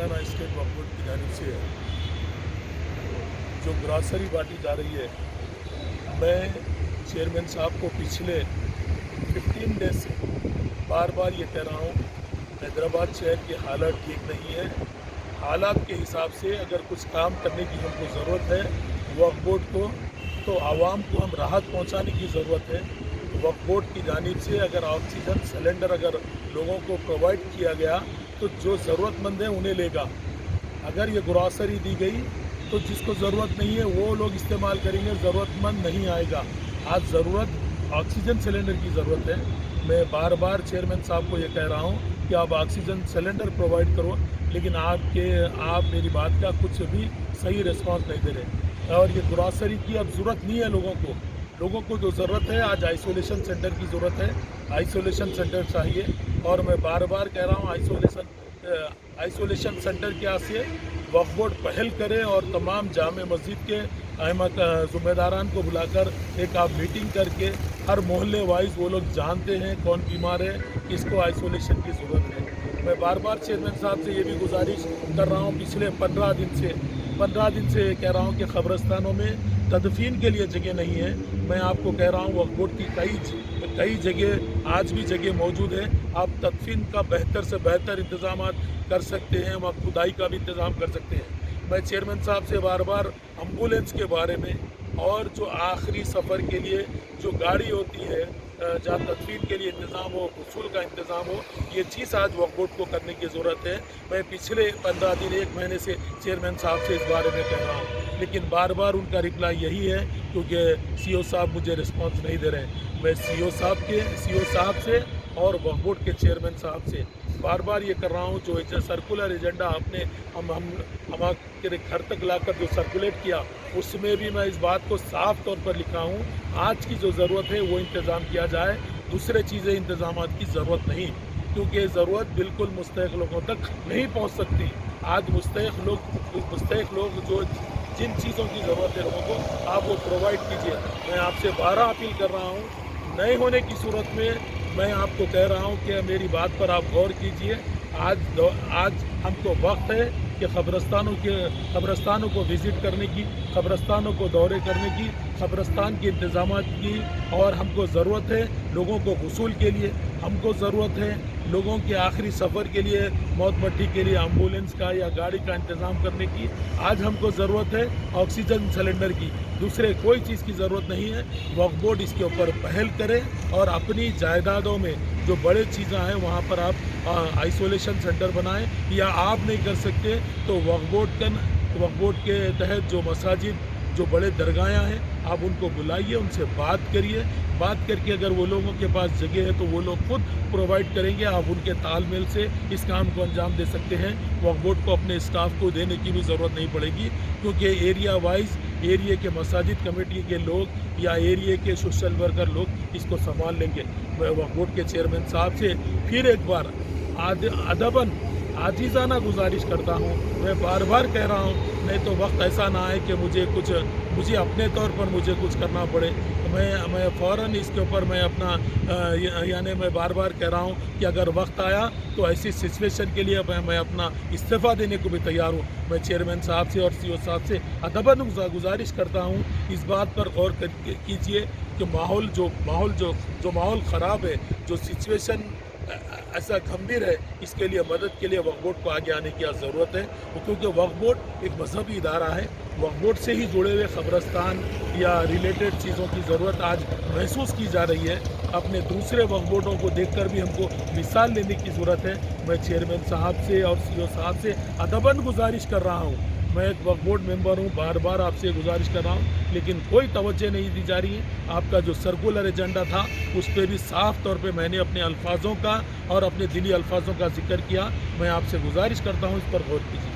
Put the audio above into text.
Telangana state وقف board کی جانب سے جو گراسری بانٹی جا رہی ہے، میں چیئرمین صاحب کو پچھلے 15 ڈیز سے بار بار یہ کہہ رہا ہوں، حیدرآباد شہر کی حالت ٹھیک نہیں ہے۔ حالات کے حساب سے اگر کچھ کام کرنے کی ہم کو ضرورت ہے وقف بورڈ کو، تو عوام کو ہم راحت پہنچانے کی ضرورت ہے۔ وقف بورڈ کی جانب سے اگر آکسیجن سلنڈر اگر لوگوں کو پرووائڈ کیا گیا تو جو ضرورت مند ہیں انہیں لے گا۔ اگر یہ گراسری دی گئی تو جس کو ضرورت نہیں ہے وہ لوگ استعمال کریں گے، ضرورت مند نہیں آئے گا۔ آج ضرورت آکسیجن سلنڈر کی ضرورت ہے۔ میں بار بار چیئرمین صاحب کو یہ کہہ رہا ہوں کہ آپ آکسیجن سلنڈر پرووائڈ کرو، لیکن آپ میری بات کا کچھ بھی صحیح رسپانس نہیں دے رہے۔ اور یہ گراسری کی اب ضرورت نہیں ہے لوگوں کو جو ضرورت ہے آج آئسولیشن سینٹر کی ضرورت ہے، آئسولیشن سینٹر چاہیے۔ اور میں بار بار کہہ رہا ہوں آئسولیشن سینٹر کے سے وقف بورڈ پہل کرے اور تمام جامع مسجد کے ذمہ داران کو بلا کر ایک آپ میٹنگ کر کے ہر محلے وائز وہ لوگ جانتے ہیں کون بیمار ہے، کس کو آئسولیشن کی ضرورت ہے۔ میں بار بار چیئرمین صاحب سے یہ بھی گزارش کر رہا ہوں، پچھلے 15 دن سے یہ کہہ رہا ہوں کہ قبرستانوں میں تدفین کے لیے جگہ نہیں ہے۔ میں آپ کو کہہ رہا ہوں وقف بورڈ کی کئی جگہ آج بھی جگہ موجود ہے، آپ تدفین کا بہتر سے بہتر انتظامات کر سکتے ہیں، وہاں کھدائی کا بھی انتظام کر سکتے ہیں۔ میں چیئرمین صاحب سے بار بار ایمبولینس کے بارے میں اور جو آخری سفر کے لیے جو گاڑی ہوتی ہے جہاں تدفین کے لیے انتظام ہو، غسل کا انتظام ہو، یہ چیز آج وقف بورڈ کو کرنے کی ضرورت ہے۔ میں پچھلے 15 دن 1 مہینے سے چیئرمین صاحب سے اس بارے میں کہہ رہا ہوں، لیکن بار بار ان کا رپلائی یہی ہے کیونکہ سی او صاحب مجھے رسپانس نہیں دے رہے ہیں۔ میں سی او صاحب سے اور وقف بورڈ کے چیئرمین صاحب سے بار بار یہ کر رہا ہوں، جو سرکولر ایجنڈا آپ نے ہمارے گھر تک لا کر جو سرکولیٹ کیا، اس میں بھی میں اس بات کو صاف طور پر لکھا ہوں، آج کی جو ضرورت ہے وہ انتظام کیا جائے، دوسرے چیزیں انتظامات کی ضرورت نہیں، کیونکہ ضرورت بالکل مستحق لوگوں تک نہیں پہنچ سکتی۔ آج مستحق لوگ جو جن چیزوں کی ضرورت ہے لوگوں کو آپ وہ پرووائڈ کیجیے۔ میں آپ سے 12 اپیل کر رہا ہوں، نئے ہونے کی صورت میں میں آپ کو کہہ رہا ہوں کہ میری بات پر آپ غور کیجیے۔ آج ہم کو وقت ہے کہ قبرستانوں کو وزٹ کرنے کی، قبرستانوں کو دورے کرنے کی، قبرستان کے انتظامات کی، اور ہم کو ضرورت ہے لوگوں کو غسل کے لیے، ہم کو ضرورت ہے لوگوں کے آخری سفر کے لیے، موت مٹی کے لیے ایمبولینس کا یا گاڑی کا انتظام کرنے کی۔ آج ہم کو ضرورت ہے آکسیجن سلنڈر کی، دوسرے کوئی چیز کی ضرورت نہیں ہے۔ وقف بورڈ اس کے اوپر پہل کرے اور اپنی جائیدادوں میں جو بڑے چیزیں ہیں وہاں پر آپ آئسولیشن سینٹر بنائیں، یا آپ نہیں کر سکتے تو وقف بورڈ کے تحت جو مساجد، جو بڑے درگاہیں ہیں، آپ ان کو بلائیے، ان سے بات کر کے اگر وہ لوگوں کے پاس جگہ ہے تو وہ لوگ خود پرووائڈ کریں گے، آپ ان کے تال میل سے اس کام کو انجام دے سکتے ہیں۔ وقف بورڈ کو اپنے اسٹاف کو دینے کی بھی ضرورت نہیں پڑے گی، کیونکہ ایریا وائز ایریے کے مساجد کمیٹی کے لوگ یا ایریے کے سوشل ورکر لوگ اس کو سنبھال لیں گے۔ میں وقف بورڈ کے چیئرمین صاحب سے پھر ایک بار ادباً عاجزانہ گزارش کرتا ہوں، میں بار بار کہہ رہا ہوں، نہیں تو وقت ایسا نہ آئے کہ مجھے اپنے طور پر مجھے کچھ کرنا پڑے۔ میں فوراً اس کے اوپر میں میں بار بار کہہ رہا ہوں کہ اگر وقت آیا تو ایسی سچویشن کے لیے میں اپنا استعفیٰ دینے کو بھی تیار ہوں۔ میں چیئرمین صاحب سے اور سی او صاحب سے ادباً گزارش کرتا ہوں، اس بات پر غور کیجیے کہ ماحول خراب ہے، جو سچویشن ایسا گھمبیر ہے، اس کے لیے مدد کے لیے وقف بورڈ کو آگے آنے کی ضرورت ہے، کیونکہ وقف بورڈ ایک مذہبی ادارہ ہے۔ وقف بورڈ سے ہی جڑے ہوئے قبرستان یا ریلیٹڈ چیزوں کی ضرورت آج محسوس کی جا رہی ہے۔ اپنے دوسرے وقف بورڈوں کو دیکھ کر بھی ہم کو مثال لینے کی ضرورت ہے۔ میں چیئرمین صاحب سے اور سی او صاحب سے ادباً گزارش کر رہا ہوں، میں ایک وقف بورڈ ممبر ہوں، بار بار آپ سے گزارش کر رہا ہوں، لیکن کوئی توجہ نہیں دی جا رہی ہے۔ آپ کا جو سرکولر ایجنڈا تھا اس پہ بھی صاف طور پہ میں نے اپنے الفاظوں کا اور اپنے دلی الفاظوں کا ذکر کیا۔ میں آپ سے گزارش کرتا ہوں اس پر غور کیجیے۔